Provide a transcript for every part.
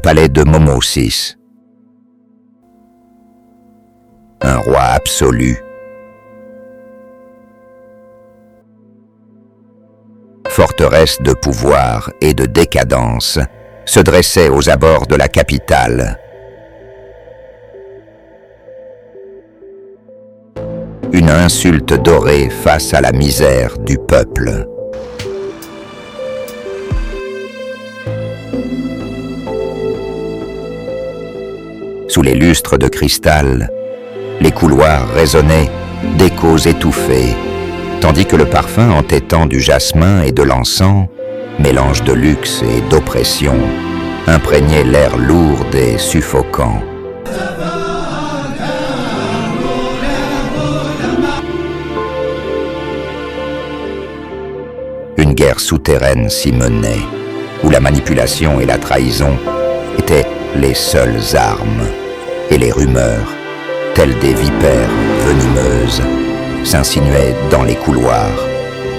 palais de Momosis. Un roi absolu. Forteresse de pouvoir et de décadence, se dressait aux abords de la capitale. Une insulte dorée face à la misère du peuple. Sous les lustres de cristal, les couloirs résonnaient d'échos étouffés, tandis que le parfum entêtant du jasmin et de l'encens, mélange de luxe et d'oppression, imprégnait l'air lourd et suffocant. Une guerre souterraine s'y menait, où la manipulation et la trahison étaient les seules armes, et les rumeurs, telles des vipères venimeuses, s'insinuaient dans les couloirs,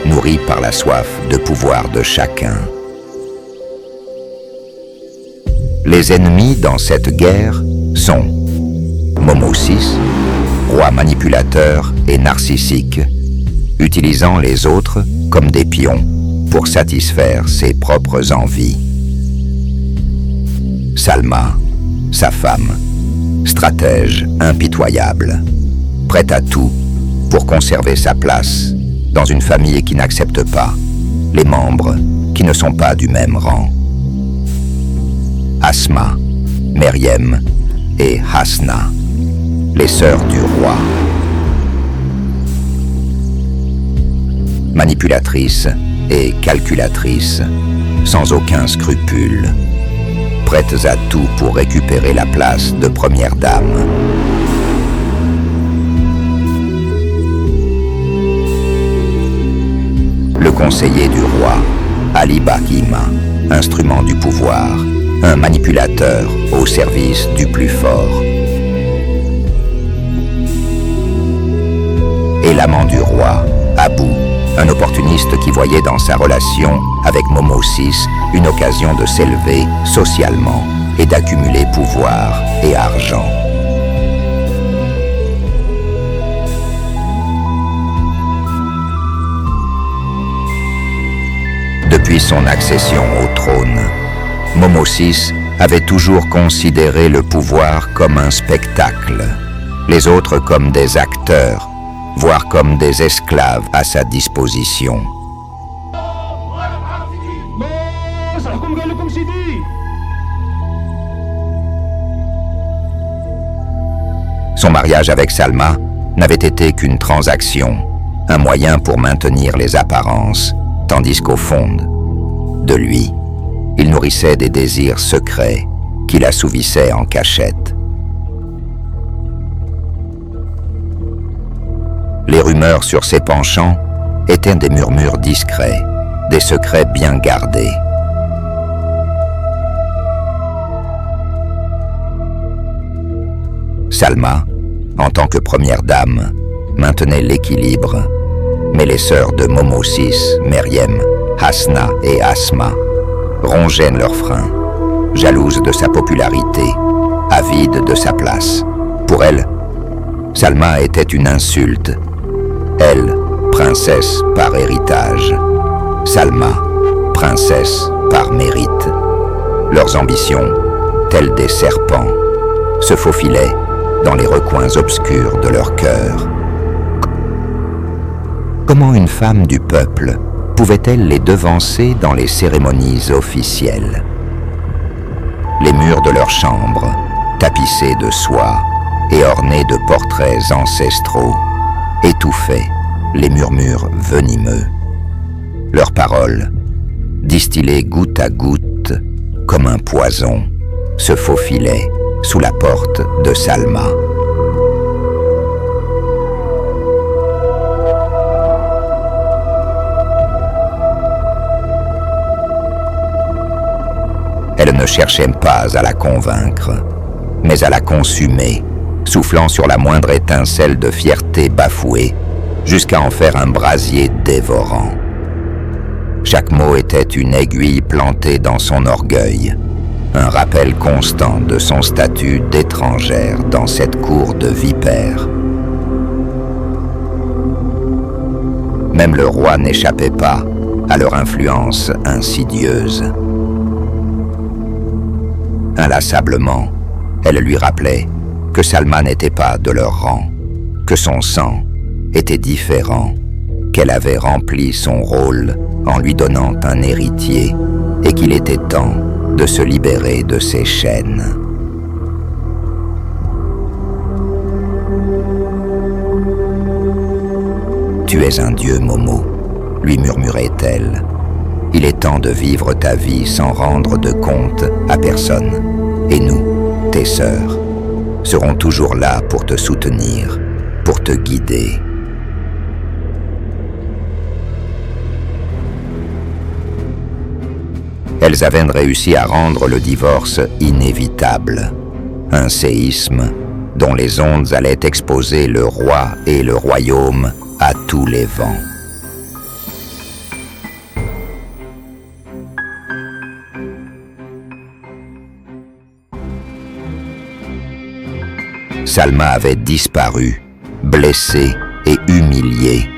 nourries par la soif de pouvoir de chacun. Les ennemis dans cette guerre sont Momosis, roi manipulateur et narcissique, utilisant les autres comme des pions pour satisfaire ses propres envies. Salma, sa femme, stratège impitoyable, prête à tout pour conserver sa place dans une famille qui n'accepte pas les membres qui ne sont pas du même rang. Asma, Meryem et Hasna, les sœurs du roi. Manipulatrices et calculatrices, sans aucun scrupule, prêtes à tout pour récupérer la place de première dame. Le conseiller du roi, Ali Bahima, instrument du pouvoir, un manipulateur au service du plus fort. Et l'amant du roi, Abou, un opportuniste qui voyait dans sa relation avec Momosis une occasion de s'élever socialement et d'accumuler pouvoir et argent. Depuis son accession au trône, Momosis avait toujours considéré le pouvoir comme un spectacle, les autres comme des acteurs, voire comme des esclaves à sa disposition. Son mariage avec Salma n'avait été qu'une transaction, un moyen pour maintenir les apparences, tandis qu'au fond de lui, il nourrissait des désirs secrets qu'il assouvissait en cachette. Les rumeurs sur ses penchants étaient des murmures discrets, des secrets bien gardés. Salma, en tant que première dame, maintenait l'équilibre, mais les sœurs de Momosis, Meryem, Hasna et Asma rongeaient leurs freins, jalouses de sa popularité, avides de sa place. Pour elles, Salma était une insulte. Elle, princesse par héritage. Salma, princesse par mérite. Leurs ambitions, telles des serpents, se faufilaient dans les recoins obscurs de leur cœur. Comment une femme du peuple pouvait-elle les devancer dans les cérémonies officielles? Les murs de leur chambre, tapissés de soie et ornés de portraits ancestraux, étouffaient les murmures venimeux. Leurs paroles, distillées goutte à goutte comme un poison, se faufilaient sous la porte de Salma. Elle ne cherchait pas à la convaincre, mais à la consumer, soufflant sur la moindre étincelle de fierté bafouée, jusqu'à en faire un brasier dévorant. Chaque mot était une aiguille plantée dans son orgueil, un rappel constant de son statut d'étrangère dans cette cour de vipères. Même le roi n'échappait pas à leur influence insidieuse. Inlassablement, elle lui rappelait que Salma n'était pas de leur rang, que son sang était différent, qu'elle avait rempli son rôle en lui donnant un héritier et qu'il était temps de se libérer de ses chaînes. « Tu es un dieu, Momo », lui murmurait-elle. « Il est temps de vivre ta vie sans rendre de compte à personne. Et nous, tes sœurs, serons toujours là pour te soutenir, pour te guider. » Elzaven réussit à rendre le divorce inévitable. Un séisme dont les ondes allaient exposer le roi et le royaume à tous les vents. Salma avait disparu, blessée et humiliée,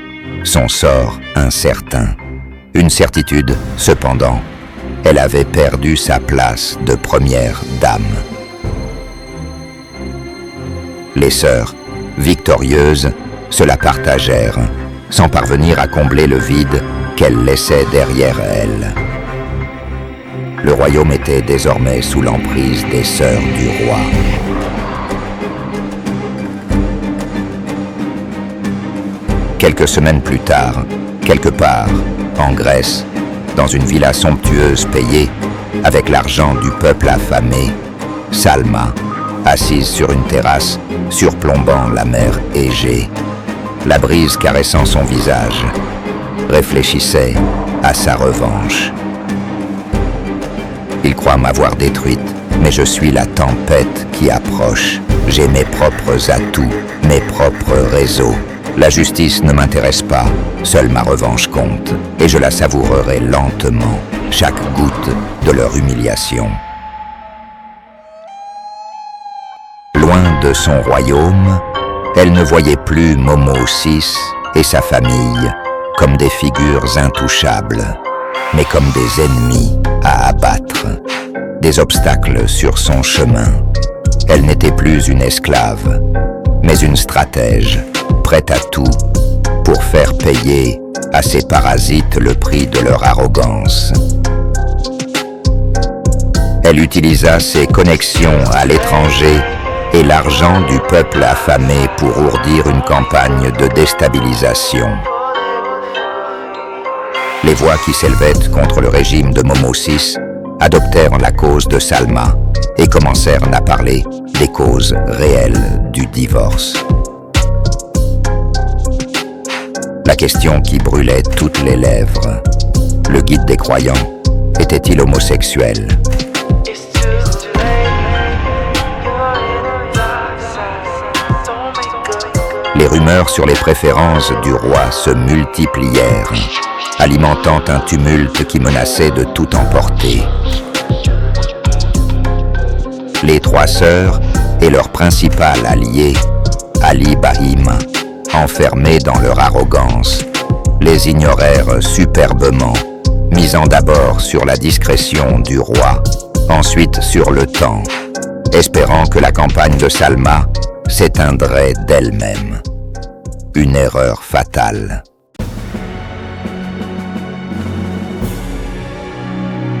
son sort incertain. Une certitude, cependant, elle avait perdu sa place de première dame. Les sœurs, victorieuses, se la partagèrent, sans parvenir à combler le vide qu'elle laissait derrière elle. Le royaume était désormais sous l'emprise des sœurs du roi. Quelques semaines plus tard, quelque part, en Grèce, dans une villa somptueuse payée avec l'argent du peuple affamé, Salma, assise sur une terrasse surplombant la mer Égée, la brise caressant son visage, réfléchissait à sa revanche. Ils croient m'avoir détruite, mais je suis la tempête qui approche. J'ai mes propres atouts, mes propres réseaux. La justice ne m'intéresse pas, seule ma revanche compte, et je la savourerai lentement, chaque goutte de leur humiliation. Loin de son royaume, elle ne voyait plus Momo VI et sa famille comme des figures intouchables, mais comme des ennemis à abattre, des obstacles sur son chemin. Elle n'était plus une esclave, mais une stratège, prête à tout pour faire payer à ces parasites le prix de leur arrogance. Elle utilisa ses connexions à l'étranger et l'argent du peuple affamé pour ourdir une campagne de déstabilisation. Les voix qui s'élevaient contre le régime de Momo VI adoptèrent la cause de Salma et commencèrent à parler des causes réelles du divorce. La question qui brûlait toutes les lèvres, le guide des croyants, était-il homosexuel ? Les rumeurs sur les préférences du roi se multiplièrent, alimentant un tumulte qui menaçait de tout emporter. Les trois sœurs et leur principal allié, Ali Bahim, enfermés dans leur arrogance, les ignorèrent superbement, misant d'abord sur la discrétion du roi, ensuite sur le temps, espérant que la campagne de Salma s'éteindrait d'elle-même. Une erreur fatale.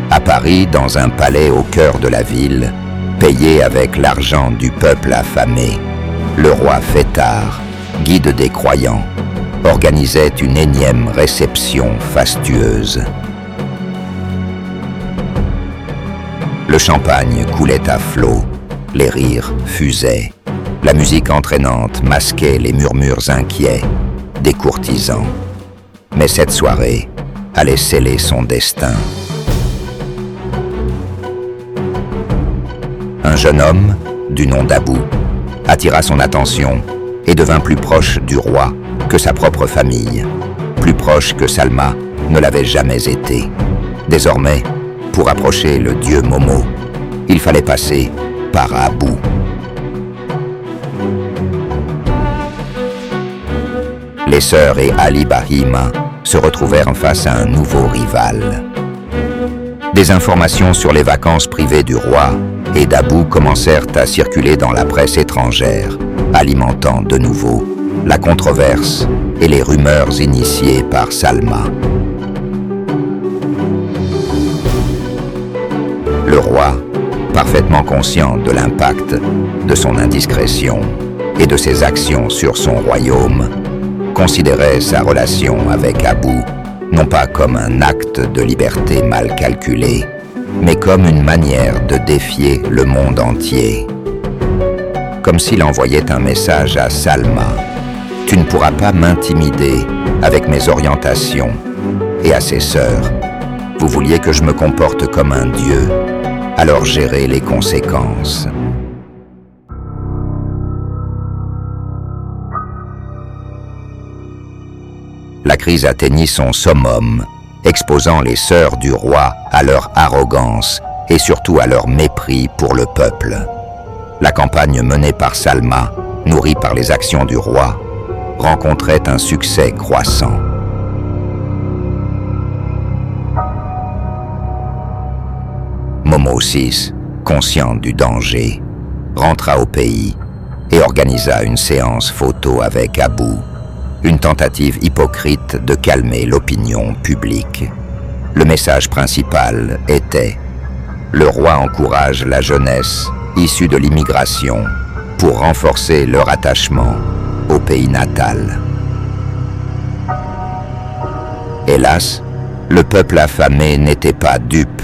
À Paris, dans un palais au cœur de la ville, payé avec l'argent du peuple affamé, le roi fêtard, guide des croyants, organisait une énième réception fastueuse. Le champagne coulait à flots, les rires fusaient. La musique entraînante masquait les murmures inquiets des courtisans. Mais cette soirée allait sceller son destin. Un jeune homme, du nom d'Abou, attira son attention et devint plus proche du roi que sa propre famille, plus proche que Salma ne l'avait jamais été. Désormais, pour approcher le dieu Momo, Il fallait passer par Abu. Les sœurs et Ali Bahima se retrouvèrent face à un nouveau rival. Des informations sur les vacances privées du roi et d'Abu commencèrent à circuler dans la presse étrangère, alimentant de nouveau la controverse et les rumeurs initiées par Salma. Le roi, parfaitement conscient de l'impact de son indiscrétion et de ses actions sur son royaume, considérait sa relation avec Abu non pas comme un acte de liberté mal calculé, mais comme une manière de défier le monde entier. Comme s'il envoyait un message à Salma: « Tu ne pourras pas m'intimider avec mes orientations. » Et à ses sœurs: « Vous vouliez que je me comporte comme un dieu, alors gérez les conséquences. » La crise atteignit son summum, exposant les sœurs du roi à leur arrogance et surtout à leur mépris pour le peuple. La campagne menée par Salma, nourrie par les actions du roi, rencontrait un succès croissant. Momo VI, conscient du danger, rentra au pays et organisa une séance photo avec Abu. Une tentative hypocrite de calmer l'opinion publique. Le message principal était: le roi encourage la jeunesse issue de l'immigration pour renforcer leur attachement au pays natal. Hélas, le peuple affamé n'était pas dupe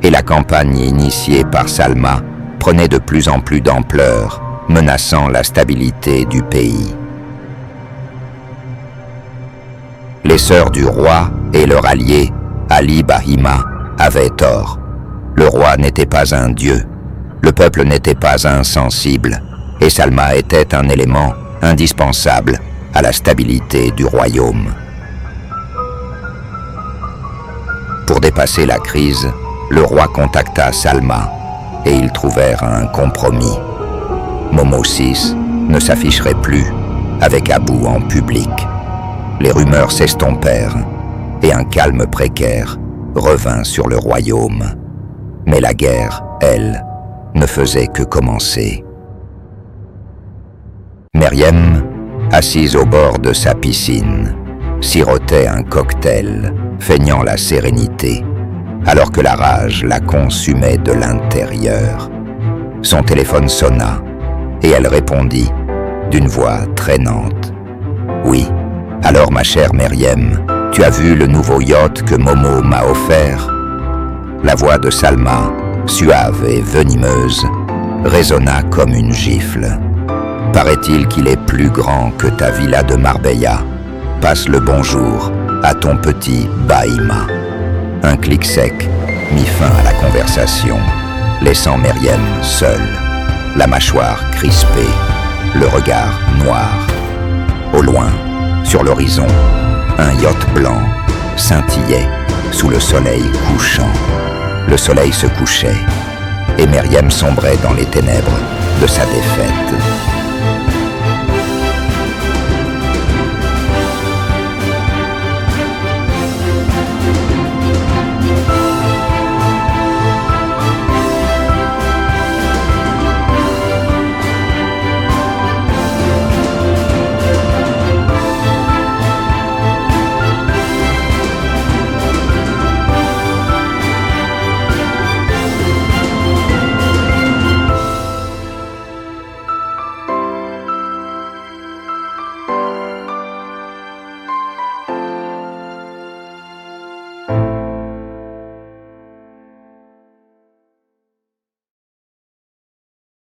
et la campagne initiée par Salma prenait de plus en plus d'ampleur, menaçant la stabilité du pays. Les sœurs du roi et leur allié, Ali Bahima, avaient tort. Le roi n'était pas un dieu, le peuple n'était pas insensible, et Salma était un élément indispensable à la stabilité du royaume. Pour dépasser la crise, le roi contacta Salma et ils trouvèrent un compromis. Momo VI ne s'afficherait plus avec Abu en public. Les rumeurs s'estompèrent et un calme précaire revint sur le royaume. Mais la guerre, elle, ne faisait que commencer. Meriem, assise au bord de sa piscine, sirotait un cocktail, feignant la sérénité, alors que la rage la consumait de l'intérieur. Son téléphone sonna et elle répondit d'une voix traînante. « Oui. Alors ma chère Meriem, tu as vu le nouveau yacht que Momo m'a offert ?» La voix de Salma, suave et venimeuse, résonna comme une gifle. « Paraît-il qu'il est plus grand que ta villa de Marbella. Passe le bonjour à ton petit Bahima. » Un clic sec mit fin à la conversation, laissant Meriem seule, la mâchoire crispée, le regard noir. Au loin, sur l'horizon, un yacht blanc scintillait sous le soleil couchant. Le soleil se couchait et Meriem sombrait dans les ténèbres de sa défaite.